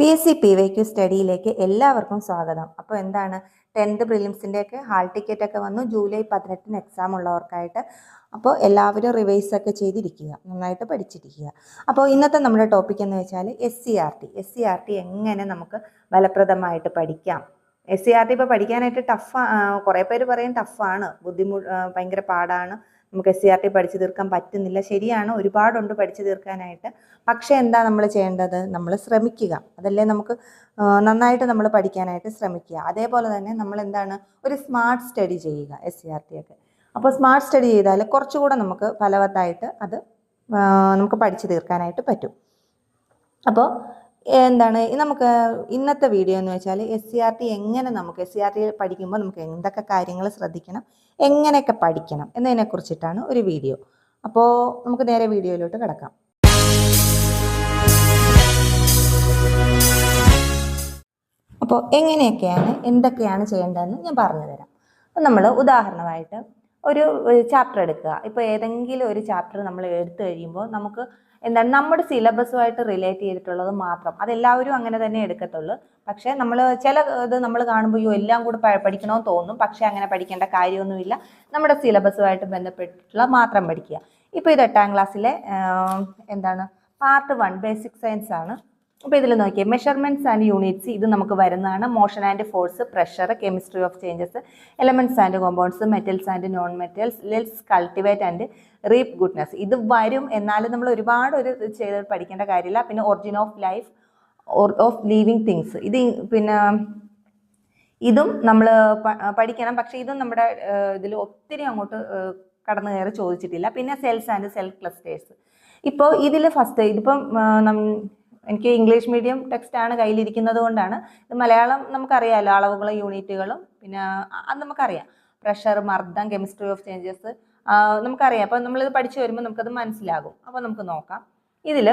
PSC PYQ സ്റ്റഡിയിലേക്ക് എല്ലാവർക്കും സ്വാഗതം. അപ്പോൾ എന്താണ് 10th പ്രിലിംസിൻ്റെയൊക്കെ ഹാൾ ടിക്കറ്റ് ഒക്കെ വന്നു. ജൂലൈ 18 എക്സാം ഉള്ളവർക്കായിട്ട്. അപ്പോൾ എല്ലാവരും റിവൈസ് ഒക്കെ ചെയ്തിരിക്കുക, നന്നായിട്ട് പഠിച്ചിരിക്കുക. അപ്പോൾ ഇന്നത്തെ നമ്മുടെ ടോപ്പിക് എന്ന് വെച്ചാൽ SCRT എങ്ങനെ നമുക്ക് ഫലപ്രദമായിട്ട് പഠിക്കാം. SCRT ഇപ്പോൾ പഠിക്കാനായിട്ട് കുറേ പേര് പറയും ടഫാണ്, ഭയങ്കര പാടാണ്, നമുക്ക് SCRT പഠിച്ചു തീർക്കാൻ പറ്റുന്നില്ല. ശരിയാണ്, ഒരുപാടുണ്ട് പഠിച്ചു തീർക്കാനായിട്ട്. പക്ഷേ എന്താ നമ്മൾ ചെയ്യേണ്ടത്? നമ്മൾ ശ്രമിക്കുക. അതല്ലേ നമുക്ക് നന്നായിട്ട് നമ്മൾ പഠിക്കാനായിട്ട് ശ്രമിക്കുക. അതേപോലെ തന്നെ നമ്മൾ എന്താണ്, ഒരു സ്മാർട്ട് സ്റ്റഡി ചെയ്യുക SCRT ഒക്കെ. അപ്പോൾ സ്മാർട്ട് സ്റ്റഡി ചെയ്താൽ കുറച്ചുകൂടെ നമുക്ക് ഫലവത്തായിട്ട് അത് നമുക്ക് പഠിച്ചു തീർക്കാനായിട്ട് പറ്റും. അപ്പോൾ എന്താണ് നമുക്ക് ഇന്നത്തെ വീഡിയോ എന്ന് വെച്ചാൽ SCRT എങ്ങനെ നമുക്ക് SCRT പഠിക്കുമ്പോൾ നമുക്ക് എന്തൊക്കെ കാര്യങ്ങൾ ശ്രദ്ധിക്കണം, എങ്ങനെയൊക്കെ പഠിക്കണം എന്നതിനെ കുറിച്ചിട്ടാണ് ഒരു വീഡിയോ. അപ്പോൾ നമുക്ക് നേരെ വീഡിയോയിലോട്ട് കിടക്കാം. അപ്പോൾ എന്തൊക്കെയാണ് ചെയ്യേണ്ടതെന്ന് ഞാൻ പറഞ്ഞു തരാം. അപ്പം നമ്മൾ ഉദാഹരണമായിട്ട് ഒരു ചാപ്റ്റർ എടുക്കുക. ഇപ്പോൾ ഏതെങ്കിലും ഒരു ചാപ്റ്റർ നമ്മൾ എടുത്തു കഴിയുമ്പോൾ നമുക്ക് എന്താണ്, നമ്മുടെ സിലബസുമായിട്ട് റിലേറ്റ് ചെയ്തിട്ടുള്ളത് മാത്രം, അതെല്ലാവരും അങ്ങനെ തന്നെ എടുക്കത്തുള്ളൂ. പക്ഷേ നമ്മൾ ചില ഇത് നമ്മൾ കാണുമ്പോൾ എല്ലാം കൂടെ പഠിക്കണമെന്ന് തോന്നും. പക്ഷേ അങ്ങനെ പഠിക്കേണ്ട കാര്യമൊന്നുമില്ല. നമ്മുടെ സിലബസുമായിട്ട് ബന്ധപ്പെട്ടിട്ടുള്ള മാത്രം പഠിക്കുക. ഇപ്പോൾ ഇത് 8ാം ക്ലാസ്സിലെ പാർട്ട് 1 ബേസിക് സയൻസ് ആണ്. അപ്പോൾ ഇതിൽ നോക്കിയേ, മെഷർമെൻറ്റ്സ് ആൻഡ് യൂണിറ്റ്സ് ഇത് നമുക്ക് വരുന്നതാണ്. Motion and force, pressure, chemistry of changes, elements and compounds, metals and non metals, let's cultivate and reap goodness. ഇത് വരും, എന്നാലും നമ്മൾ ഒരുപാട് ചെയ്ത് പഠിക്കേണ്ട കാര്യമില്ല. പിന്നെ origin of life, of living things, ഇതും നമ്മൾ പഠിക്കണം. പക്ഷേ ഇതും നമ്മുടെ ഇതിൽ ഒത്തിരി അങ്ങോട്ട് കടന്നു കയറി ചോദിച്ചിട്ടില്ല. പിന്നെ സെൽസ് ആൻഡ് സെൽ ക്ലസ്റ്റേഴ്സ്. ഇപ്പോൾ ഇതിൽ ഫസ്റ്റ്, എനിക്ക് ഇംഗ്ലീഷ് മീഡിയം ടെക്സ്റ്റാണ് കയ്യിലിരിക്കുന്നത് കൊണ്ടാണ്. ഇത് മലയാളം നമുക്കറിയാമല്ലോ, അളവുകളും യൂണിറ്റുകളും പിന്നെ അത് നമുക്കറിയാം. പ്രഷർ, മർദ്ദം, കെമിസ്ട്രി ഓഫ് ചേഞ്ചസ് നമുക്കറിയാം. അപ്പോൾ നമ്മളിത് പഠിച്ചു വരുമ്പോൾ നമുക്കത് മനസ്സിലാകും. അപ്പോൾ നമുക്ക് നോക്കാം. ഇതിൽ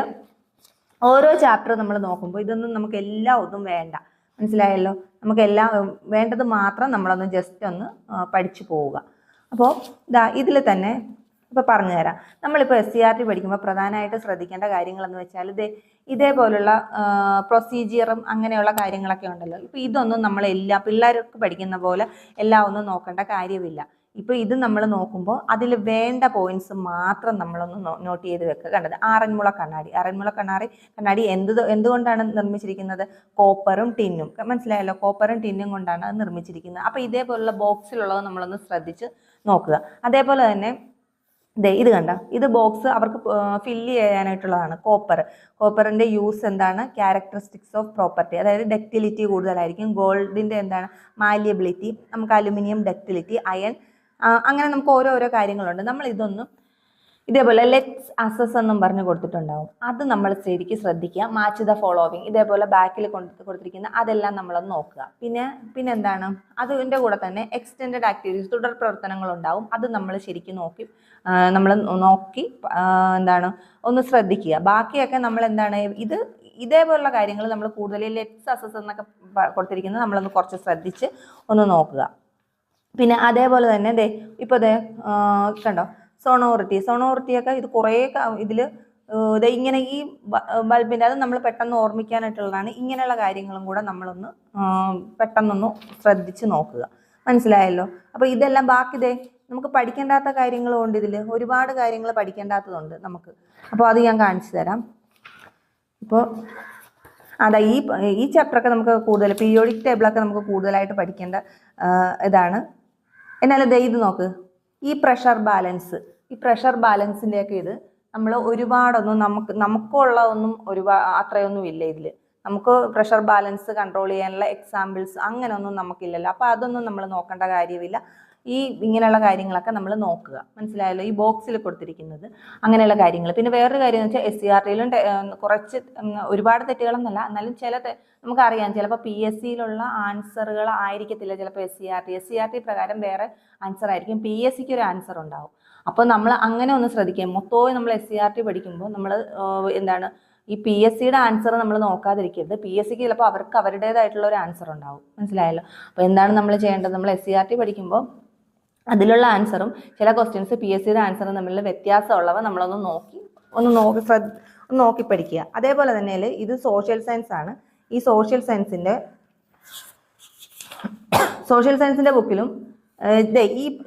ഓരോ ചാപ്റ്റർ നമ്മൾ നോക്കുമ്പോൾ ഇതൊന്നും നമുക്ക് ഒന്നും വേണ്ട, മനസ്സിലായല്ലോ. നമുക്കെല്ലാം വേണ്ടത് മാത്രം നമ്മളൊന്ന് ജസ്റ്റ് ഒന്ന് പഠിച്ചു പോവുക. അപ്പോൾ ഇതിൽ തന്നെ ഇപ്പോൾ പറഞ്ഞുതരാം. നമ്മളിപ്പോൾ SCRT പഠിക്കുമ്പോൾ പ്രധാനമായിട്ട് ശ്രദ്ധിക്കേണ്ട കാര്യങ്ങളെന്ന് വെച്ചാൽ ഇതേപോലുള്ള പ്രൊസീജിയറും അങ്ങനെയുള്ള കാര്യങ്ങളൊക്കെ ഉണ്ടല്ലോ. ഇപ്പോൾ ഇതൊന്നും നമ്മളെല്ലാം പിള്ളേർക്ക് പഠിക്കുന്ന പോലെ എല്ലാം ഒന്നും നോക്കേണ്ട കാര്യമില്ല. ഇപ്പോൾ ഇത് നമ്മൾ നോക്കുമ്പോൾ അതിൽ വേണ്ട പോയിന്റ്സ് മാത്രം നമ്മളൊന്ന് നോട്ട് ചെയ്ത് വെക്കുക. കണ്ടത് ആറന്മുള കണ്ണാടി എന്തുകൊണ്ടാണ് നിർമ്മിച്ചിരിക്കുന്നത്? കോപ്പറും ടിന്നും. മനസ്സിലായല്ലോ, കോപ്പറും ടിന്നും കൊണ്ടാണ് അത് നിർമ്മിച്ചിരിക്കുന്നത്. അപ്പോൾ ഇതേപോലുള്ള ബോക്സിലുള്ളത് നമ്മളൊന്ന് ശ്രദ്ധിച്ച് നോക്കുക. അതേപോലെ തന്നെ ഇത് കണ്ട, ഇത് ബോക്സ് അവർക്ക് ഫില്ല് ചെയ്യാനായിട്ടുള്ളതാണ്. കോപ്പറിന്റെ യൂസ് എന്താണ്? ക്യാരക്ടറിസ്റ്റിക്സ് ഓഫ് പ്രോപ്പർട്ടി, അതായത് ഡക്റ്റിലിറ്റി കൂടുതലായിരിക്കും. ഗോൾഡിന്റെ മാലിയബിലിറ്റി, നമുക്ക് അലുമിനിയം ഡക്റ്റിലിറ്റി, അയൺ, അങ്ങനെ നമുക്ക് ഓരോരോ കാര്യങ്ങളുണ്ട്. നമ്മൾ ഇതൊന്നും ഇതേപോലെ ലെറ്റ്സ് അസസ് എന്നും പറഞ്ഞ് കൊടുത്തിട്ടുണ്ടാവും. അത് നമ്മൾ ശരിക്കും ശ്രദ്ധിക്കുക. മാച്ച് ദ ഫോളോവിങ്, ഇതേപോലെ ബാക്കിൽ കൊടുത്തിരിക്കുന്ന അതെല്ലാം നമ്മളൊന്ന് നോക്കുക. പിന്നെ എന്താണ്, അതിൻ്റെ കൂടെ തന്നെ എക്സ്റ്റെൻഡഡ് ആക്ടിവിറ്റീസ്, തുടർ പ്രവർത്തനങ്ങളുണ്ടാവും. അത് നമ്മൾ ശരിക്കും നോക്കി ഒന്ന് ശ്രദ്ധിക്കുക. ബാക്കിയൊക്കെ നമ്മൾ ഇതേപോലുള്ള കാര്യങ്ങൾ നമ്മൾ കൂടുതൽ ലെറ്റ്സ് അസസ് എന്നൊക്കെ കൊടുത്തിരിക്കുന്നത് നമ്മളൊന്ന് കുറച്ച് ശ്രദ്ധിച്ച് ഒന്ന് നോക്കുക. പിന്നെ അതേപോലെ തന്നെ ഇപ്പോൾ കണ്ടോ, സോണോറിറ്റിയൊക്കെ ഇത് കുറേ ഇങ്ങനെ ഈ ബൾബിൻ്റെ അത് നമ്മൾ പെട്ടെന്ന് ഓർമ്മിക്കാനായിട്ടുള്ളതാണ്. ഇങ്ങനെയുള്ള കാര്യങ്ങളും കൂടെ നമ്മളൊന്ന് പെട്ടെന്നൊന്ന് ശ്രദ്ധിച്ച് നോക്കുക. മനസ്സിലായല്ലോ. അപ്പോൾ ഇതെല്ലാം ബാക്കി നമുക്ക് പഠിക്കേണ്ടാത്ത കാര്യങ്ങളും ഉണ്ട്. ഇതിൽ ഒരുപാട് കാര്യങ്ങൾ പഠിക്കേണ്ടാത്തതുണ്ട് നമുക്ക്. അപ്പോൾ അത് ഞാൻ കാണിച്ചു തരാം. ഇപ്പോൾ ഈ ചാപ്റ്ററൊക്കെ നമുക്ക് കൂടുതൽ പീരിയോഡിക് ടേബിളൊക്കെ നമുക്ക് കൂടുതലായിട്ട് പഠിക്കേണ്ട ഇതാണ്. എന്നാലും ഇത് നോക്ക്, ഈ പ്രഷർ ബാലൻസിൻ്റെയൊക്കെ ഇത് നമ്മൾ ഒരുപാടൊന്നും നമുക്കുള്ളതൊന്നും അത്രയൊന്നും ഇല്ല ഇതിൽ. നമുക്ക് പ്രഷർ ബാലൻസ് കൺട്രോൾ ചെയ്യാനുള്ള എക്സാമ്പിൾസ് അങ്ങനെയൊന്നും നമുക്കില്ലല്ലോ. അപ്പോൾ അതൊന്നും നമ്മൾ നോക്കേണ്ട കാര്യമില്ല. ഇങ്ങനെയുള്ള കാര്യങ്ങളൊക്കെ നമ്മൾ നോക്കുക. മനസ്സിലായല്ലോ, ഈ ബോക്സിൽ കൊടുത്തിരിക്കുന്നത് അങ്ങനെയുള്ള കാര്യങ്ങൾ. പിന്നെ വേറൊരു കാര്യം എന്ന് വെച്ചാൽ SCRTയിലും കുറച്ച് ഒരുപാട് തെറ്റുകളൊന്നുമല്ല, എന്നാലും നമുക്കറിയാം ചിലപ്പോൾ PSCയിലുള്ള ആൻസറുകൾ ആയിരിക്കത്തില്ല ചിലപ്പോൾ SCRT പ്രകാരം വേറെ ആൻസർ ആയിരിക്കും, PSCക്ക് ഒരു ആൻസർ ഉണ്ടാവും. അപ്പോൾ നമ്മൾ അങ്ങനെ ഒന്ന് ശ്രദ്ധിക്കുക. മൊത്തവും നമ്മൾ SCRT പഠിക്കുമ്പോൾ നമ്മൾ ഈ PSCയുടെ ആൻസർ നമ്മൾ നോക്കാതിരിക്കരുത്. PSCക്ക് ചിലപ്പോൾ അവർക്ക് അവരുടേതായിട്ടുള്ള ഒരു ആൻസർ ഉണ്ടാവും. മനസ്സിലായല്ലോ. അപ്പോൾ എന്താണ് നമ്മൾ ചെയ്യേണ്ടത്? നമ്മൾ SCRT പഠിക്കുമ്പോൾ അതിലുള്ള ആൻസറും ചില ക്വസ്റ്റ്യൻസ് PSCയുടെ ആൻസറും തമ്മിലുള്ള വ്യത്യാസമുള്ളവ നമ്മളൊന്ന് നോക്കി പഠിക്കുക. അതേപോലെ തന്നെ ഇത് സോഷ്യൽ സയൻസ് ആണ്. ഈ സോഷ്യൽ സയൻസിൻ്റെ ബുക്കിലും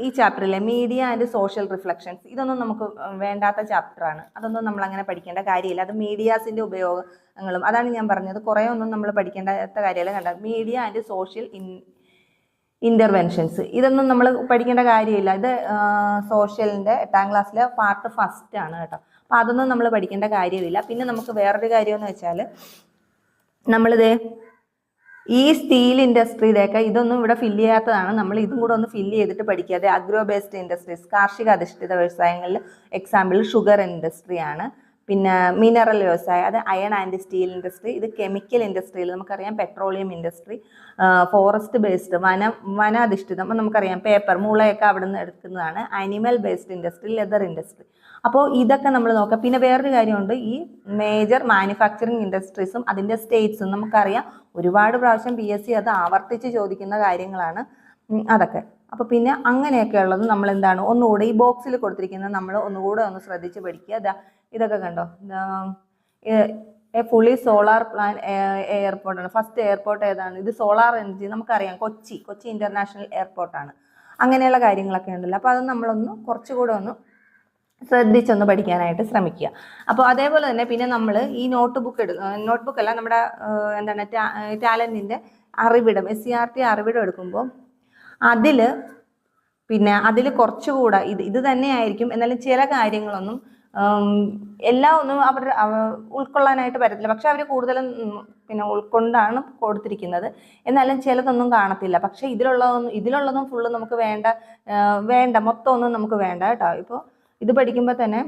ഈ ചാപ്റ്ററിലെ മീഡിയ ആൻഡ് സോഷ്യൽ റിഫ്ലക്ഷൻസ് ഇതൊന്നും നമുക്ക് വേണ്ടാത്ത ചാപ്റ്ററാണ്. അതൊന്നും നമ്മൾ അങ്ങനെ പഠിക്കേണ്ട കാര്യമില്ല. അത് മീഡിയാസിൻ്റെ ഉപയോഗങ്ങളും അതാണ് ഞാൻ പറഞ്ഞത്. കുറേ ഒന്നും നമ്മൾ പഠിക്കേണ്ടാത്ത കാര്യമല്ല. കണ്ട മീഡിയ ആൻഡ് സോഷ്യൽ ഇൻ്റർവെൻഷൻസ് ഇതൊന്നും നമ്മൾ പഠിക്കേണ്ട കാര്യമില്ല. ഇത് സോഷ്യലിൻ്റെ 8ാം ക്ലാസ്സിലെ പാർട്ട് 1 ആണ് കേട്ടോ. അപ്പോൾ അതൊന്നും നമ്മൾ പഠിക്കേണ്ട കാര്യമില്ല. പിന്നെ നമുക്ക് വേറൊരു കാര്യമെന്ന് വെച്ചാൽ നമ്മളിത് ഈ സ്റ്റീൽ ഇൻഡസ്ട്രിയുടെയൊക്കെ ഇതൊന്നും ഇവിടെ ഫില്ല് ചെയ്യാത്തതാണ്. നമ്മൾ ഇതും കൂടെ ഒന്ന് ഫില്ല് ചെയ്തിട്ട് പഠിക്കാതെ അഗ്രോ ബേസ്ഡ് ഇൻഡസ്ട്രീസ് കാർഷിക അധിഷ്ഠിത വ്യവസായങ്ങളിൽ എക്സാമ്പിൾ ഷുഗർ ഇൻഡസ്ട്രിയാണ്. പിന്നെ മിനറൽ വ്യവസായം അത് അയൺ ആൻഡ് സ്റ്റീൽ ഇൻഡസ്ട്രി. ഇത് കെമിക്കൽ ഇൻഡസ്ട്രിയിൽ നമുക്കറിയാം പെട്രോളിയം ഇൻഡസ്ട്രി. ഫോറസ്റ്റ് ബേസ്ഡ് വനാധിഷ്ഠിതം നമുക്കറിയാം പേപ്പർ മുളയൊക്കെ അവിടെ നിന്ന് എടുക്കുന്നതാണ്. Animal based industry leather industry. അപ്പോൾ ഇതൊക്കെ നമ്മൾ നോക്കാം. പിന്നെ വേറൊരു കാര്യമുണ്ട്, ഈ മേജർ മാനുഫാക്ചറിങ് ഇൻഡസ്ട്രീസും അതിൻ്റെ സ്റ്റേറ്റ്സും നമുക്കറിയാം. ഒരുപാട് പ്രാവശ്യം PSC അത് ആവർത്തിച്ച് ചോദിക്കുന്ന കാര്യങ്ങളാണ് അതൊക്കെ. അപ്പോൾ പിന്നെ അങ്ങനെയൊക്കെ ഉള്ളത് നമ്മൾ എന്താണ് ഒന്നുകൂടെ ഈ ബോക്സിൽ കൊടുത്തിരിക്കുന്നത് നമ്മൾ ഒന്നുകൂടെ ഒന്ന് ശ്രദ്ധിച്ച് പഠിക്കുക. ഇതൊക്കെ കണ്ടോ, ഫുള്ളി സോളാർ പ്ലാൻ എയർപോർട്ടാണ്. ഫസ്റ്റ് എയർപോർട്ട് ഏതാണ്? ഇത് സോളാർ എനർജി നമുക്കറിയാം, കൊച്ചി ഇൻ്റർനാഷണൽ എയർപോർട്ടാണ്. അങ്ങനെയുള്ള കാര്യങ്ങളൊക്കെ ഉണ്ടല്ലോ. അപ്പോൾ അത് നമ്മളൊന്ന് കുറച്ചുകൂടെ ഒന്ന് ശ്രദ്ധിച്ചൊന്ന് പഠിക്കാനായിട്ട് ശ്രമിക്കുക. അപ്പോൾ അതേപോലെ തന്നെ പിന്നെ നമ്മൾ ഈ നോട്ട്ബുക്കല്ല നമ്മുടെ എന്താണ് ടാലൻറ്റിൻ്റെ അറിവിടം SCERT അറിവിടം എടുക്കുമ്പോൾ അതിൽ കുറച്ചുകൂടെ ഇത് തന്നെയായിരിക്കും. എന്നാലും ചില കാര്യങ്ങളൊന്നും എല്ലാം ഒന്നും ഉൾക്കൊള്ളാനായിട്ട് പറ്റത്തില്ല. പക്ഷെ അവർ കൂടുതലും ഉൾക്കൊണ്ടാണ് കൊടുത്തിരിക്കുന്നത്. എന്നാലും ചിലതൊന്നും കാണത്തില്ല. പക്ഷെ ഇതിലുള്ളതും ഫുള്ള് നമുക്ക് വേണ്ട മൊത്തം ഒന്നും നമുക്ക് വേണ്ട കേട്ടോ. ഇപ്പോൾ ഇത് പഠിക്കുമ്പോൾ തന്നെ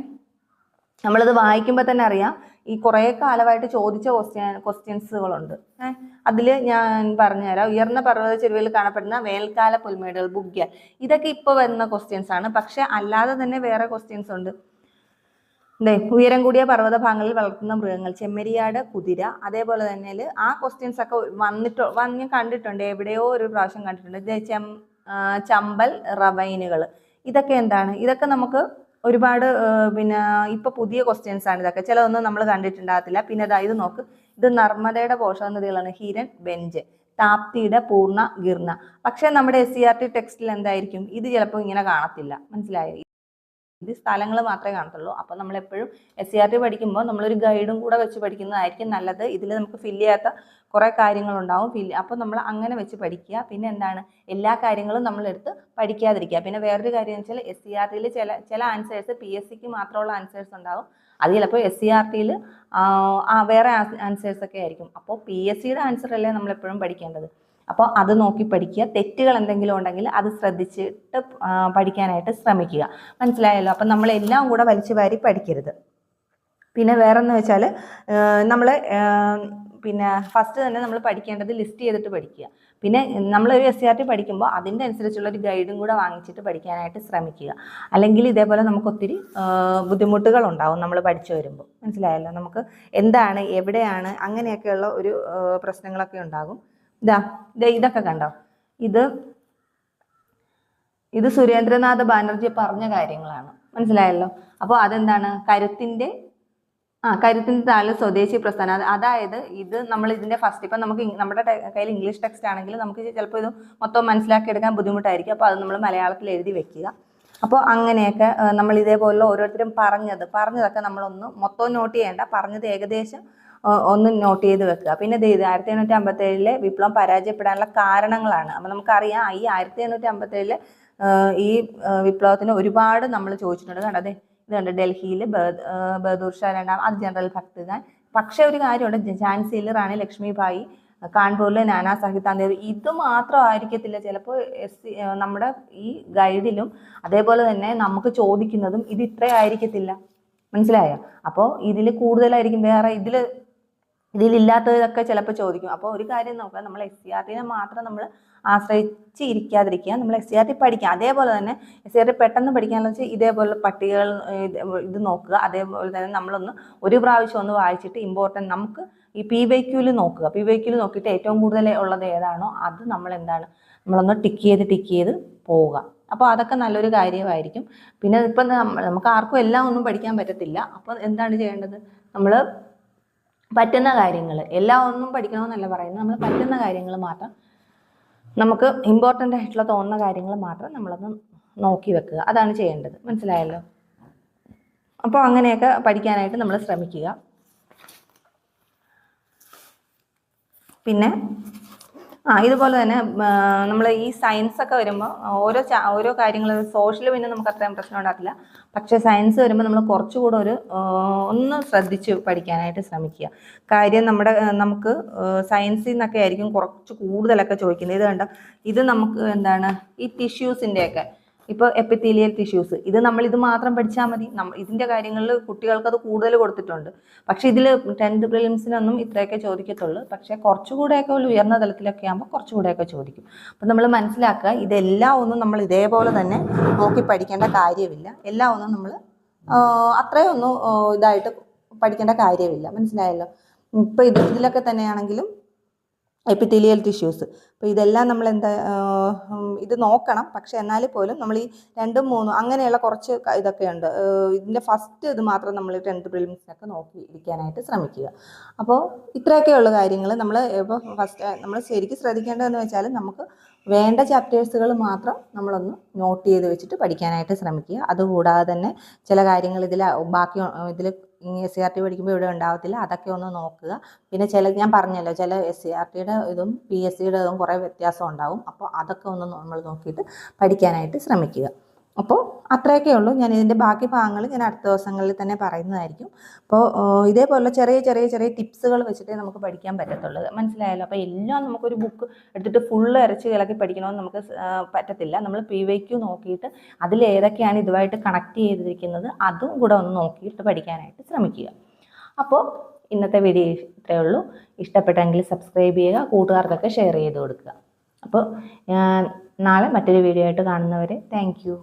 നമ്മളിത് വായിക്കുമ്പോൾ തന്നെ അറിയാം ഈ കുറേ കാലമായിട്ട് ചോദിച്ച ക്വസ്റ്റ്യൻസുകളുണ്ട്. അതിൽ ഞാൻ പറഞ്ഞുതരാം. ഉയർന്ന പർവ്വത ചെരുവിൽ കാണപ്പെടുന്ന വേനൽക്കാല പുൽമേടുകൾ ബുഗ്യാൽ ഇതൊക്കെ ഇപ്പോൾ വരുന്ന ക്വസ്റ്റ്യൻസ് ആണ്. പക്ഷെ അല്ലാതെ തന്നെ വേറെ ക്വസ്റ്റ്യൻസ് ഉണ്ട്. ഉയരം കൂടിയ പർവ്വത ഭാഗങ്ങളിൽ വളർത്തുന്ന മൃഗങ്ങൾ ചെമ്മരിയാട്, കുതിര. അതേപോലെ തന്നെ ആ ക്വസ്റ്റ്യൻസ് ഒക്കെ വന്ന് കണ്ടിട്ടുണ്ട്, എവിടെയോ ഒരു പ്രാവശ്യം കണ്ടിട്ടുണ്ട്. ചമ്പൽ റവൈനുകൾ ഇതൊക്കെ എന്താണ്? ഇതൊക്കെ നമുക്ക് ഒരുപാട് ഇപ്പൊ പുതിയ ക്വസ്റ്റ്യൻസ് ആണ് ഇതൊക്കെ. ചിലതൊന്നും നമ്മൾ കണ്ടിട്ടുണ്ടാകത്തില്ല. പിന്നെ ഇത് നോക്ക്, ഇത് നർമ്മദയുടെ പോഷക നദികളാണ്. ഹിരൺ, ബെഞ്ച്, താപ്തിയുടെ പൂർണ്ണ, ഗിർണ. പക്ഷെ നമ്മുടെ SCERT ടെക്സ്റ്റിൽ എന്തായിരിക്കും? ഇത് ചിലപ്പോൾ ഇങ്ങനെ കാണത്തില്ല. മനസ്സിലായോ? ഇത് സ്ഥലങ്ങൾ മാത്രമേ കാണത്തുള്ളൂ. അപ്പോൾ നമ്മളെപ്പോഴും SCERT പഠിക്കുമ്പോൾ നമ്മളൊരു ഗൈഡും കൂടെ വെച്ച് പഠിക്കുന്നതായിരിക്കും നല്ലത്. ഇതിൽ നമുക്ക് ഫില്ല് ചെയ്യാത്ത കുറേ കാര്യങ്ങളുണ്ടാവും. അപ്പോൾ നമ്മൾ അങ്ങനെ വെച്ച് പഠിക്കുക. പിന്നെ എന്താണ്, എല്ലാ കാര്യങ്ങളും നമ്മളെടുത്ത് പഠിക്കാതിരിക്കുക. പിന്നെ വേറൊരു കാര്യം എന്ന് വെച്ചാൽ SCERTയിൽ ചില ആൻസേഴ്സ് PSCക്ക് മാത്രമുള്ള ആൻസേഴ്സ് ഉണ്ടാവും. അത് ചിലപ്പോൾ SCERTയിൽ വേറെ ആൻസേഴ്സൊക്കെ ആയിരിക്കും. അപ്പോൾ PSCയുടെ ആൻസറല്ലേ നമ്മളെപ്പോഴും പഠിക്കേണ്ടത്. അപ്പോൾ അത് നോക്കി പഠിക്കുക. തെറ്റുകൾ എന്തെങ്കിലും ഉണ്ടെങ്കിൽ അത് ശ്രദ്ധിച്ചിട്ട് പഠിക്കാനായിട്ട് ശ്രമിക്കുക. മനസ്സിലായല്ലോ? അപ്പം നമ്മളെല്ലാം കൂടെ വലിച്ചു വാരി പഠിക്കരുത്. പിന്നെ വേറെന്ന് വെച്ചാൽ നമ്മൾ ഫസ്റ്റ് തന്നെ നമ്മൾ പഠിക്കേണ്ടത് ലിസ്റ്റ് ചെയ്തിട്ട് പഠിക്കുക. പിന്നെ നമ്മളൊരു SCERT പഠിക്കുമ്പോൾ അതിൻ്റെ അനുസരിച്ചുള്ളൊരു ഗൈഡും കൂടെ വാങ്ങിച്ചിട്ട് പഠിക്കാനായിട്ട് ശ്രമിക്കുക. അല്ലെങ്കിൽ ഇതേപോലെ നമുക്ക് ഒത്തിരി ബുദ്ധിമുട്ടുകൾ ഉണ്ടാവും നമ്മൾ പഠിച്ചു വരുമ്പോൾ. മനസ്സിലായല്ലോ? നമുക്ക് എന്താണ് എവിടെയാണ് അങ്ങനെയൊക്കെയുള്ള ഒരു പ്രശ്നങ്ങളൊക്കെ ഉണ്ടാകും. ഇതൊക്കെ കണ്ടോ, ഇത് സുരേന്ദ്രനാഥ് ബാനർജി പറഞ്ഞ കാര്യങ്ങളാണ്. മനസ്സിലായല്ലോ? അപ്പോൾ അതെന്താണ്? കരുത്തിൻ്റെ താഴെ സ്വദേശി പ്രസ്ഥാനം. അതായത് ഇത് നമ്മൾ ഇതിൻ്റെ ഫസ്റ്റ് ഇപ്പം നമുക്ക് നമ്മുടെ കയ്യിൽ ഇംഗ്ലീഷ് ടെക്സ്റ്റ് ആണെങ്കിൽ നമുക്ക് ചിലപ്പോൾ ഇത് മൊത്തം മനസ്സിലാക്കി എടുക്കാൻ ബുദ്ധിമുട്ടായിരിക്കും. അപ്പോൾ അത് നമ്മൾ മലയാളത്തിൽ എഴുതി വെക്കുക. അപ്പോൾ അങ്ങനെയൊക്കെ നമ്മൾ ഇതേപോലെ ഓരോരുത്തരും പറഞ്ഞതൊക്കെ നമ്മളൊന്ന് മൊത്തം നോട്ട് ചെയ്യേണ്ട, പറഞ്ഞത് ഏകദേശം ഒന്ന് നോട്ട് ചെയ്ത് വെക്കുക. പിന്നെ ഇത് 1857 വിപ്ലവം പരാജയപ്പെടാനുള്ള കാരണങ്ങളാണ്. അപ്പോൾ നമുക്കറിയാം ഈ 1857 ഈ വിപ്ലവത്തിന് ഒരുപാട് നമ്മൾ ചോദിച്ചിട്ടുണ്ട്. കണ്ടത് ഇത് കണ്ട് ഡൽഹിയിൽ ബഹദൂർ ഷാ രണ്ടാം, അത് ജനറൽ ഭക്ത് ഖാൻ. പക്ഷെ ഒരു കാര്യമുണ്ട്, ഝാൻസിയിൽ റാണി ലക്ഷ്മിബായി, കാൺപൂരിലെ നാനാ സാഹിബ് താന്തേവ്. ഇത് മാത്രമായിരിക്കത്തില്ല ചിലപ്പോൾ നമ്മുടെ ഈ ഗൈഡിലും അതേപോലെ തന്നെ നമുക്ക് ചോദിക്കുന്നതും ഇത് ഇത്രയായിരിക്കത്തില്ല. മനസ്സിലായോ? അപ്പോൾ ഇതിൽ കൂടുതലായിരിക്കും. വേറെ ഇതിലില്ലാത്തതൊക്കെ ചിലപ്പോൾ ചോദിക്കും. അപ്പോൾ ഒരു കാര്യം നോക്കുക, നമ്മൾ SCERTനെ മാത്രം നമ്മൾ ആശ്രയിച്ച് ഇരിക്കാതിരിക്കുക. നമ്മൾ SCERT പഠിക്കുക. അതേപോലെ തന്നെ SCERT പെട്ടെന്ന് പഠിക്കാന്ന് വെച്ചാൽ ഇതേപോലെ പട്ടികകൾ ഇത് നോക്കുക. അതേപോലെ തന്നെ നമ്മളൊന്ന് ഒരു പ്രാവശ്യം ഒന്ന് വായിച്ചിട്ട് ഇമ്പോർട്ടൻ്റ് നമുക്ക് ഈ PYQയിൽ നോക്കുക. PYQയിൽ നോക്കിയിട്ട് ഏറ്റവും കൂടുതൽ ഉള്ളത് ഏതാണോ അത് നമ്മളൊന്ന് ടിക്ക് ചെയ്ത് പോവുക. അപ്പോൾ അതൊക്കെ നല്ലൊരു കാര്യമായിരിക്കും. പിന്നെ ഇപ്പം നമുക്ക് ആർക്കും എല്ലാം ഒന്നും പഠിക്കാൻ പറ്റത്തില്ല. അപ്പോൾ എന്താണ് ചെയ്യേണ്ടത്? നമ്മൾ പറ്റുന്ന കാര്യങ്ങൾ എല്ലാം ഒന്നും പഠിക്കണമെന്നല്ല പറയുന്നത്, നമ്മൾ പറ്റുന്ന കാര്യങ്ങൾ മാത്രം, നമുക്ക് ഇമ്പോർട്ടൻ്റ് ആയിട്ടുള്ള തോന്നുന്ന കാര്യങ്ങൾ മാത്രം നമ്മളൊന്ന് നോക്കി വെക്കുക. അതാണ് ചെയ്യേണ്ടത്. മനസ്സിലായല്ലോ? അപ്പോൾ അങ്ങനെയൊക്കെ പഠിക്കാനായിട്ട് നമ്മൾ ശ്രമിക്കുക. പിന്നെ ഇതുപോലെ തന്നെ നമ്മൾ ഈ സയൻസ് ഒക്കെ വരുമ്പോൾ ഓരോ കാര്യങ്ങൾ, സോഷ്യൽ പിന്നെ നമുക്ക് അത്രയും പ്രശ്നം ഉണ്ടാക്കില്ല. പക്ഷേ സയൻസ് വരുമ്പോൾ നമ്മൾ കുറച്ചുകൂടെ ഒന്ന് ശ്രദ്ധിച്ച് പഠിക്കാനായിട്ട് ശ്രമിക്കുക. കാര്യം നമുക്ക് സയൻസിൽ നിന്നൊക്കെ ആയിരിക്കും കുറച്ച് കൂടുതലൊക്കെ ചോദിക്കുന്നത്. ഇത് കണ്ട, ഇത് നമുക്ക് എന്താണ് ഈ ടിഷ്യൂസിൻ്റെയൊക്കെ, ഇപ്പോൾ എപ്പിത്തീലിയൽ ടിഷ്യൂസ്, ഇത് മാത്രം പഠിച്ചാൽ മതി. ഇതിൻ്റെ കാര്യങ്ങളിൽ കുട്ടികൾക്ക് അത് കൂടുതൽ കൊടുത്തിട്ടുണ്ട്. പക്ഷേ ഇതിൽ 10th പ്രിലിംസിനൊന്നും ഇത്രയൊക്കെ ചോദിക്കത്തുള്ളൂ. പക്ഷേ കുറച്ചുകൂടെയൊക്കെ ഉയർന്ന തലത്തിലൊക്കെ ആകുമ്പോൾ കുറച്ചുകൂടെയൊക്കെ ചോദിക്കും. അപ്പം നമ്മൾ മനസ്സിലാക്കുക, ഇതെല്ലാം ഒന്നും നമ്മൾ ഇതേപോലെ തന്നെ നോക്കി പഠിക്കേണ്ട കാര്യമില്ല. എല്ലാം ഒന്നും നമ്മൾ അത്രയൊന്നും ഇതായിട്ട് പഠിക്കേണ്ട കാര്യമില്ല. മനസ്സിലായല്ലോ? ഇപ്പോൾ ഇതിലൊക്കെ തന്നെയാണെങ്കിലും എപ്പിത്തീലിയൽ ടിഷ്യൂസ്, അപ്പോൾ ഇതെല്ലാം നമ്മൾ ഇത് നോക്കണം. പക്ഷെ എന്നാൽ പോലും നമ്മൾ ഈ 2, 3 അങ്ങനെയുള്ള കുറച്ച് ഇതൊക്കെ ഉണ്ട്. ഇതിൻ്റെ ഫസ്റ്റ് ഇത് മാത്രം നമ്മൾ 10th പ്രിലിംസിനൊക്കെ നോക്കി ഇരിക്കാനായിട്ട് ശ്രമിക്കുക. അപ്പോൾ ഇത്രയൊക്കെയുള്ള കാര്യങ്ങൾ ഇപ്പോൾ ഫസ്റ്റ് നമ്മൾ ശരിക്കും ശ്രദ്ധിക്കേണ്ടതെന്ന് വെച്ചാൽ, നമുക്ക് വേണ്ട ചാപ്റ്റേഴ്സുകൾ മാത്രം നമ്മളൊന്ന് നോട്ട് ചെയ്ത് വെച്ചിട്ട് പഠിക്കാനായിട്ട് ശ്രമിക്കുക. അതുകൂടാതെ തന്നെ ചില കാര്യങ്ങൾ ഇതിൽ SCRT പഠിക്കുമ്പോൾ ഇവിടെ ഉണ്ടാവത്തില്ല, അതൊക്കെ ഒന്ന് നോക്കുക. പിന്നെ ഞാൻ പറഞ്ഞല്ലോ, ചില SCRTയുടെ ഇതും PSCയുടെ ഇതും കുറേ വ്യത്യാസം ഉണ്ടാവും. അപ്പോൾ അതൊക്കെ ഒന്ന് നമ്മൾ നോക്കിയിട്ട് പഠിക്കാനായിട്ട് ശ്രമിക്കുക. അപ്പോൾ അത്രയൊക്കെ ഉള്ളൂ. ഞാൻ ഇതിൻ്റെ ബാക്കി ഭാഗങ്ങൾ ഞാൻ അടുത്ത ദിവസങ്ങളിൽ തന്നെ പറയുന്നതായിരിക്കും. അപ്പോൾ ഇതേപോലെ ചെറിയ ടിപ്സുകൾ വെച്ചിട്ടേ നമുക്ക് പഠിക്കാൻ പറ്റത്തുള്ളൂ. മനസ്സിലായല്ലോ? അപ്പോൾ എല്ലാം നമുക്കൊരു ബുക്ക് എടുത്തിട്ട് ഫുള്ള് ഇറച്ചി ഇളക്കി പഠിക്കണമെന്ന് നമുക്ക് പറ്റത്തില്ല. നമ്മൾ PYQ നോക്കിയിട്ട് അതിൽ ഏതൊക്കെയാണ് ഇതുമായിട്ട് കണക്ട് ചെയ്തിരിക്കുന്നത് അതും കൂടെ ഒന്ന് നോക്കിയിട്ട് പഠിക്കാനായിട്ട് ശ്രമിക്കുക. അപ്പോൾ ഇന്നത്തെ വീഡിയോ ഇത്രയേ ഉള്ളൂ. ഇഷ്ടപ്പെട്ടെങ്കിൽ സബ്സ്ക്രൈബ് ചെയ്യുക, കൂട്ടുകാർക്കൊക്കെ ഷെയർ ചെയ്ത് കൊടുക്കുക. അപ്പോൾ നാളെ മറ്റൊരു വീഡിയോ ആയിട്ട് കാണുന്നവരെ താങ്ക് യു.